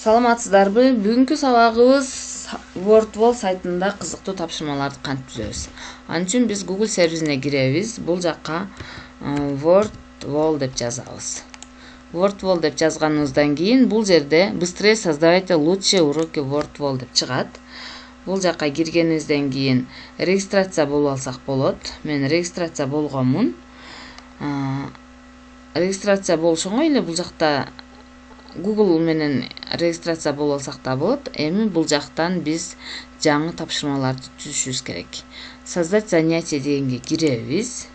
Саламатсыздарбы? Бүгүнкү сабагыбыз WordWall сайтында кызыктуу тапшырмаларды кантип түзөбүз. Анын үчүн биз Google сервисине киребиз. Бул жакка WordWall деп жазабыз. WordWall деп жазганыбыздан кийин бул жерде быстрее создавайте лучшие уроки WordWall деп чыгат. Бул жакка киргенибизден кийин регистрация болуп алсак болот. Мен регистрация болгонмун. Регистрация болушоңо эле бул жакта Google менен регистрация болуп алсак да болот. Эми бул жактан биз жаңы тапшырмаларды түзүшүбүз керек. Создать занятие дегенге киребиз.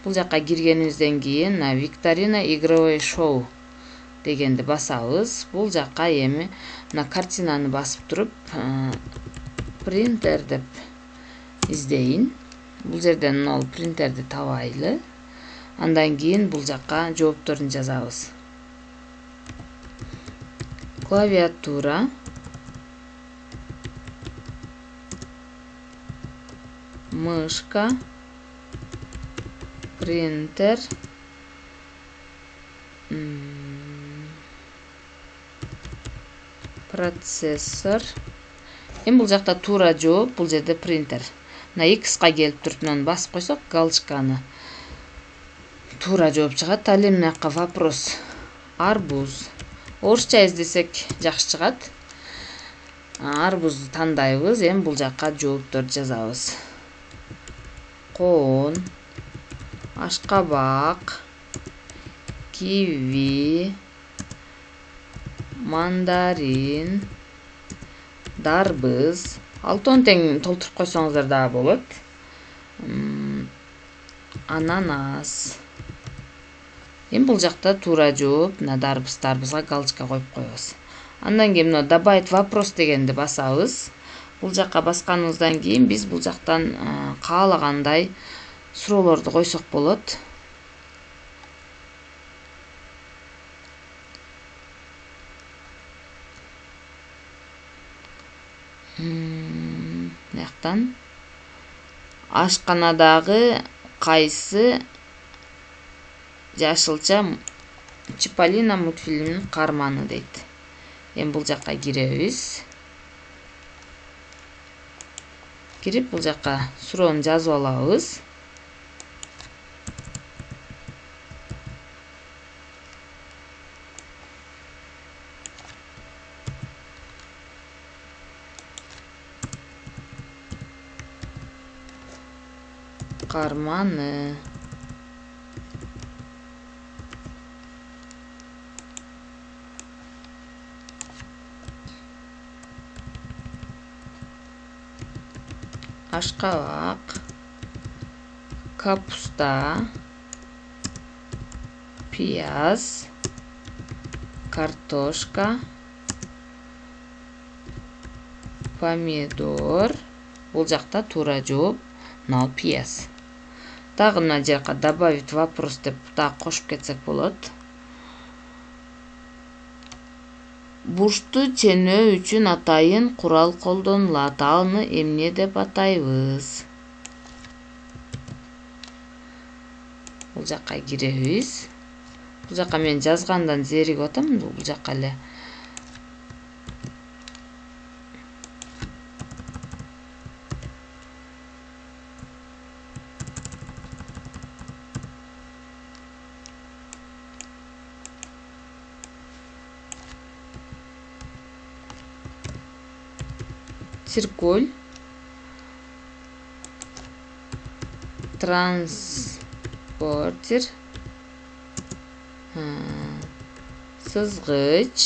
Бул жакка киргенибизден кийин викторина игровой шоу дегенди басабыз. Бул жакка эми мына картинаны басып туруп принтер деп издейин. Бул жерден мына принтерди табайлы. Андан кийин бул жакка жоопторун жазабыз. Клавиатура, мышка, принтер, процессор. Эми бул жакта туура жооп, бул жерде принтер. Мына X-ка келип туруп, мынаны басып койсок, галочканы туура жооп чыгат. Ал эми мынакка вопрос. Арбуз. Орусча издесек жакшы чыгат. Арбузду тандайбыз. Эми бул жакка жоопторду жазабыз. Коон, ашкабак, киви, мандарин, дарбыз. Алтын тең толтуруп койсоңуздар дагы болот. Ананас. Эми бул жакта туура жооп, мына дарбызга галочка коюп коебуз. Андан кийин мына добавить вопрос дегенди басабыз. Бул жакка басканыбыздан кийин биз бул жактан каалагандай суроолорду койсок болот. Мынаяктан ашканадагы кайсы жашылча Чиполлино мультфильминин каарманы дейт. Эми бул жакка киребиз. Кирип бул жакка суроону жазып алабыз. Каарманы. Ашкабак, капуста, пияз, картошка, помидор. Бул жакта туура жооп, мына пияз. Дагы мына жакка добавить вопрос деп дагы кошуп кетсек болот. Бурчту ченөө үчүн атайын курал колдонулат. Аны эмне деп атайбыз? Бул жакка киребиз. Бул жакка мен жазгандан зеригип атам. Бул жакка эле циркуль, транспортер, сызгыч,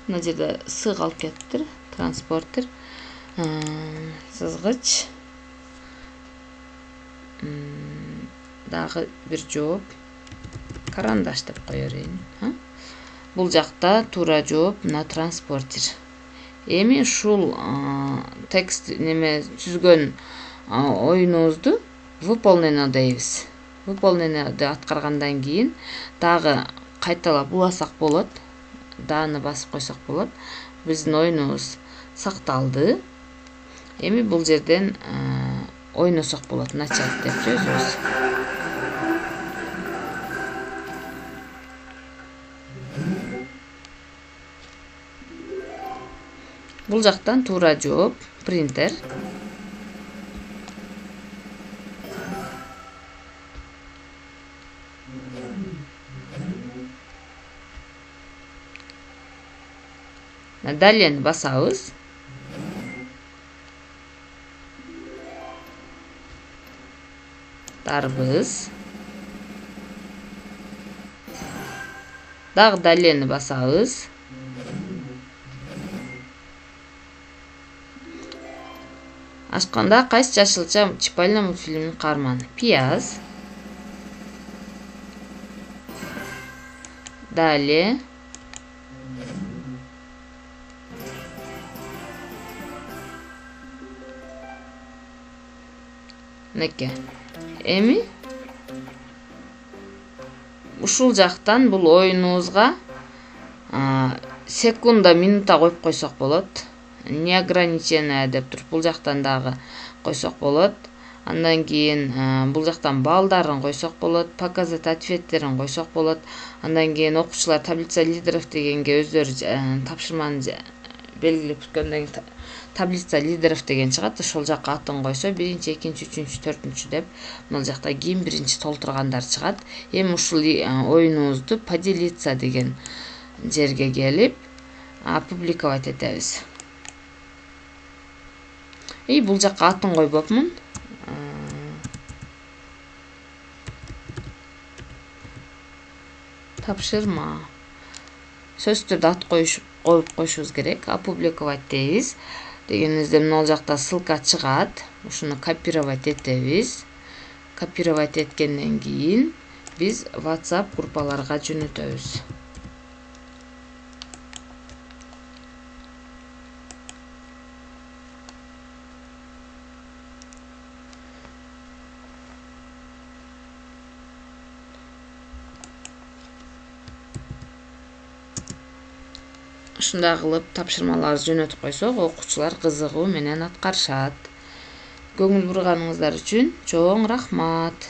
мына жерде сы калып кетиптир. Транспортер, сызгыч, дагы бир жооп, карандаш деп кое берейин. Бул жакта туура жооп, мына транспортер. Эми ушул текст неме түзгөн оюнубузду выполнено дейбиз. Выполненияды аткаргандан кийин дагы кайталап уласак болот. Даны басып койсок болот. Биздин оюнубуз сакталды. Эми бул жерден ойносок болот, начать депчи өзүбүз. Бул жактан туура жооп, принтер. Далее басабыз. Тарбыз. Дагы далее басабыз. Ачканда кайсы жашылча Чиполлино мультфильминин каарманы? Пияз. Далее неке. Эми ушул жактан бул оюнубузга секунда, минута коюп койсок болот. Неограниченное деп туруп бул жактан дагы койсок болот. Андан кийин бул жактан балдарын койсок болот, показать ответтерин койсок болот. Андан кийин окуучулар таблица лидеров дегенге өздөрү тапшырманы белгилеп өткөндөн кийин таблица лидеров деген чыгат. Ошол жакка атын койсо, 1-2, 3-3, 4 деп бул жакта кийин биринчи толтургандар чыгат. Эми ушул оюнубузду поделиться деген жерге келип, опубликовать этебиз. Бул жакка атын койбопмун. Тапшырма. Сөзсүз түрдө ат коюп коюшубуз керек. Опубликовать дейбиз. Дегенибизде мына жакта ссылка чыгат. Ушуну копировать этебиз. Копировать эткенден кийин биз WhatsApp группаларга жөнөтөбүз. Ушундай кылып тапшырмаларды жөнөтүп койсок, окуучулар кызыгуу менен аткарышат. Көңүл бурганыңыздар үчүн чоң рахмат.